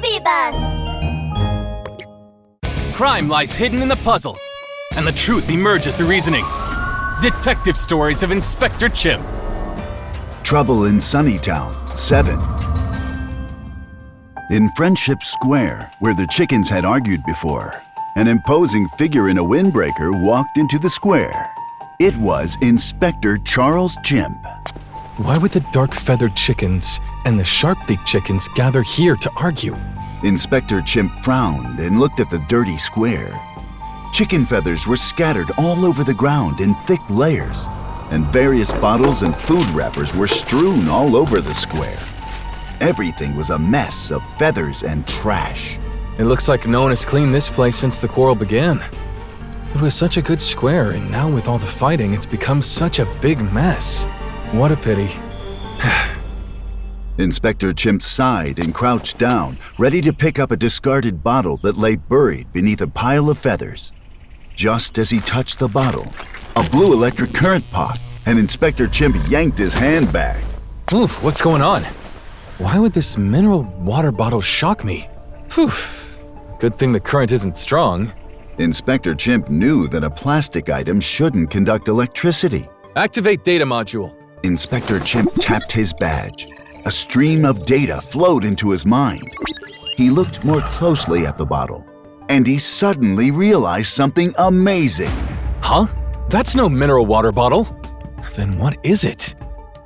Baby Bus! Crime lies hidden in the puzzle, and the truth emerges through reasoning. Detective Stories of Inspector Chimp. Trouble in Sunnytown 7. In Friendship Square, where the chickens had argued before, an imposing figure in a windbreaker walked into the square. It was Inspector Charles Chimp. Why would the dark-feathered chickens and the sharp-beaked chickens gather here to argue? Inspector Chimp frowned and looked at the dirty square. Chicken feathers were scattered all over the ground in thick layers, and various bottles and food wrappers were strewn all over the square. Everything was a mess of feathers and trash. It looks like no one has cleaned this place since the quarrel began. It was such a good square, and now with all the fighting, it's become such a big mess. What a pity. Inspector Chimp sighed and crouched down, ready to pick up a discarded bottle that lay buried beneath a pile of feathers. Just as he touched the bottle, a blue electric current popped, and Inspector Chimp yanked his hand back. Oof, what's going on? Why would this mineral water bottle shock me? Phew. Good thing the current isn't strong. Inspector Chimp knew that a plastic item shouldn't conduct electricity. Activate data module. Inspector Chimp tapped his badge. A stream of data flowed into his mind. He looked more closely at the bottle, and he suddenly realized something amazing. Huh? That's no mineral water bottle. Then what is it?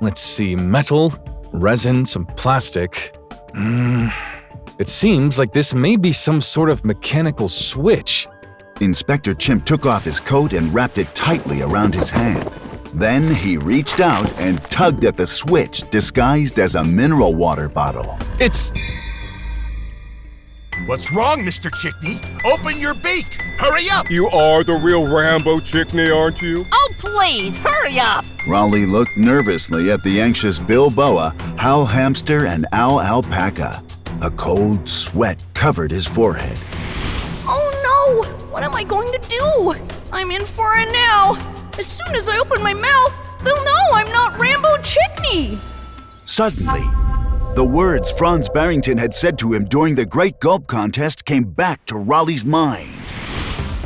Let's see, metal, resin, some plastic. It seems like this may be some sort of mechanical switch. Inspector Chimp took off his coat and wrapped it tightly around his hand. Then he reached out and tugged at the switch disguised as a mineral water bottle. It's... What's wrong, Mr. Chickney? Open your beak! Hurry up! You are the real Rambo Chickney, aren't you? Oh, please, hurry up! Rollie looked nervously at the anxious Bill Boa, Hal Hamster, and Al Alpaca. A cold sweat covered his forehead. Oh no! What am I going to do? I'm in for it now! As soon as I open my mouth, they'll know I'm not Rambo Chickney! Suddenly, the words Franz Barrington had said to him during the Great Gulp Contest came back to Rollie's mind.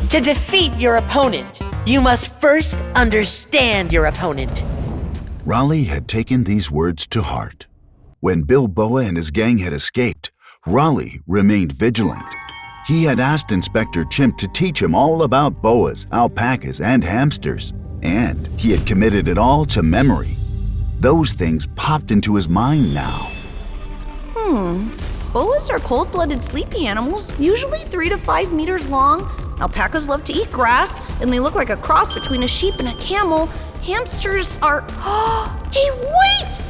To defeat your opponent, you must first understand your opponent. Rollie had taken these words to heart. When Bill Boa and his gang had escaped, Rollie remained vigilant. He had asked Inspector Chimp to teach him all about boas, alpacas, and hamsters, and he had committed it all to memory. Those things popped into his mind now. Boas are cold-blooded sleepy animals, usually 3 to 5 meters long. Alpacas love to eat grass, and they look like a cross between a sheep and a camel. Hamsters are... Hey, wait!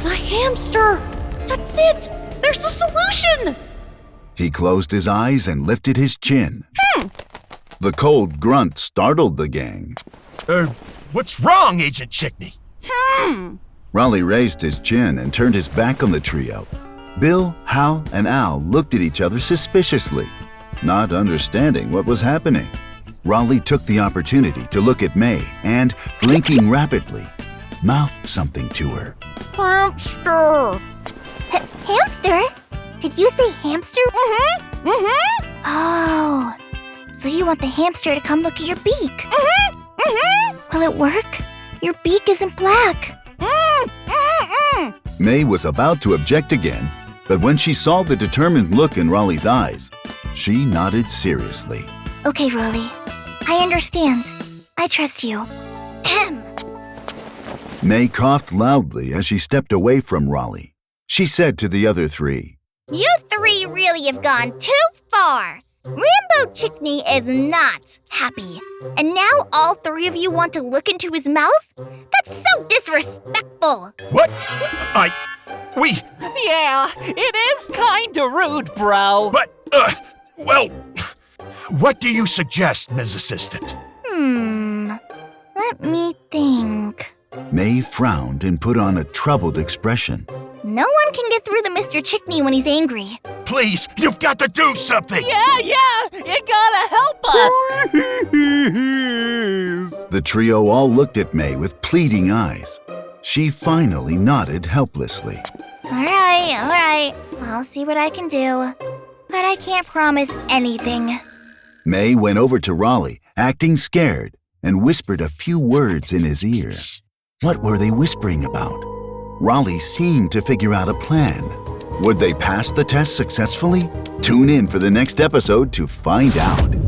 My hamster! That's it! There's a solution! He closed his eyes and lifted his chin. The cold grunt startled the gang. What's wrong, Agent Chickney? Rollie raised his chin and turned his back on the trio. Bill, Hal, and Al looked at each other suspiciously, not understanding what was happening. Rollie took the opportunity to look at May and, blinking rapidly, mouthed something to her. Hamster! Hamster? Did you say hamster? Oh, so you want the hamster to come look at your beak? Will it work? Your beak isn't black. May was about to object again, but when she saw the determined look in Rollie's eyes, she nodded seriously. Okay, Rollie. I understand. I trust you. May coughed loudly as she stepped away from Rollie. She said to the other three, You three really have gone too far. Rambo Chickney is not happy. And now all three of you want to look into his mouth? That's so disrespectful. What? Yeah, it is kinda rude, bro. But, well, what do you suggest, Ms. Assistant? Let me think. May frowned and put on a troubled expression. No one can get through to Mr. Chickney when he's angry. Please, you've got to do something! Yeah, you gotta help us! The trio all looked at May with pleading eyes. She finally nodded helplessly. All right. I'll see what I can do. but I can't promise anything. May went over to Rollie, acting scared, and whispered a few words in his ear. What were they whispering about? Rollie seemed to figure out a plan. Would they pass the test successfully? Tune in for the next episode to find out.